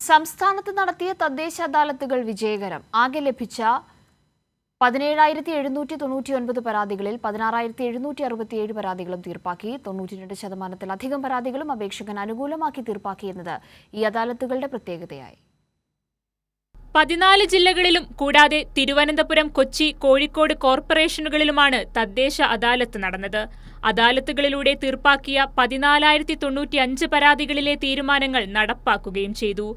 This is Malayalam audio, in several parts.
സംസ്ഥാനത്ത് നടത്തിയ തദ്ദേശ അദാലത്തുകൾ വിജയകരം. ആകെ ലഭിച്ച 17,799 പരാതികളിൽ 16,767 പരാതികളും തീർപ്പാക്കി. 92% പരാതികളും അപേക്ഷകൻ അനുകൂലമാക്കി തീർപ്പാക്കിയെന്നത് ഈ അദാലത്തുകളുടെ പ്രത്യേകതയായി. 14 ജില്ലകളിലും കൂടാതെ തിരുവനന്തപുരം, കൊച്ചി, കോഴിക്കോട് കോർപ്പറേഷനുകളിലുമാണ് തദ്ദേശ അദാലത്ത് നടന്നത്. അദാലത്തുകളിലൂടെ തീർപ്പാക്കിയ 14,095 പരാതികളിലെ തീരുമാനങ്ങൾ നടപ്പാക്കുകയും ചെയ്തു.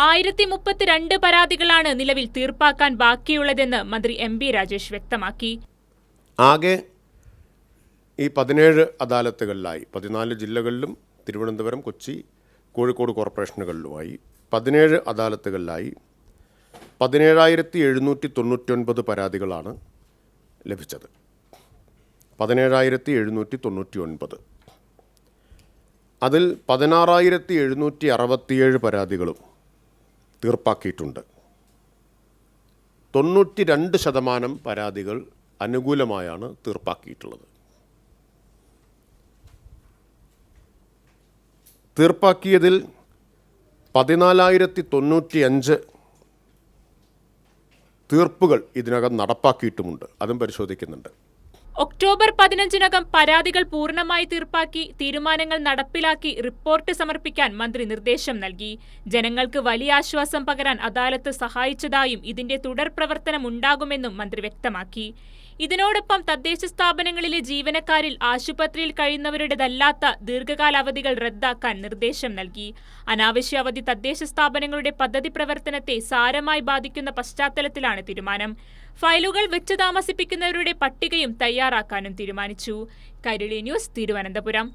1,032 പരാതികളാണ് നിലവിൽ തീർപ്പാക്കാൻ ബാക്കിയുള്ളതെന്ന് മന്ത്രി MB രാജേഷ് വ്യക്തമാക്കി. ആകെ ഈ 17 അദാലത്തുകളിലായി 14 ജില്ലകളിലും തിരുവനന്തപുരം, കൊച്ചി, കോഴിക്കോട് കോർപ്പറേഷനുകളിലുമായി 17 അദാലത്തുകളിലായി 17,799 പരാതികളാണ് ലഭിച്ചത്. 17,799. അതിൽ 16,767 പരാതികളും തീർപ്പാക്കിയിട്ടുണ്ട്. 92% പരാതികൾ അനുകൂലമായാണ് തീർപ്പാക്കിയിട്ടുള്ളത്. തീർപ്പാക്കിയതിൽ 14,095 തീർപ്പുകൾ ഇതിനകം നടപ്പാക്കിയിട്ടുമുണ്ട്. അതും പരിശോധിക്കുന്നുണ്ട്. ഒക്ടോബർ 15-നകം പരാതികൾ പൂർണ്ണമായി തീർപ്പാക്കി തീരുമാനങ്ങൾ നടപ്പിലാക്കി റിപ്പോർട്ട് സമർപ്പിക്കാൻ മന്ത്രി നിർദ്ദേശം നൽകി. ജനങ്ങൾക്ക് വലിയ ആശ്വാസം പകരാൻ അദാലത്ത് സഹായിച്ചതായും ഇതിന്റെ തുടർ പ്രവർത്തനം ഉണ്ടാകുമെന്നും മന്ത്രി വ്യക്തമാക്കി. ഇതിനോടൊപ്പം തദ്ദേശ സ്ഥാപനങ്ങളിലെ ജീവനക്കാരിൽ ആശുപത്രിയിൽ കഴിയുന്നവരുടേതല്ലാത്ത ദീർഘകാല അവധികൾ റദ്ദാക്കാൻ നിർദ്ദേശം നൽകി. അനാവശ്യ അവധി തദ്ദേശ സ്ഥാപനങ്ങളുടെ പദ്ധതി പ്രവർത്തനത്തെ സാരമായി ബാധിക്കുന്ന പശ്ചാത്തലത്തിലാണ് തീരുമാനം. ഫയലുകൾ വെച്ച് താമസിപ്പിക്കുന്നവരുടെ പട്ടികയും തയ്യാറാക്കാനും തീരുമാനിച്ചു. കൈരളി ന്യൂസ്, തിരുവനന്തപുരം.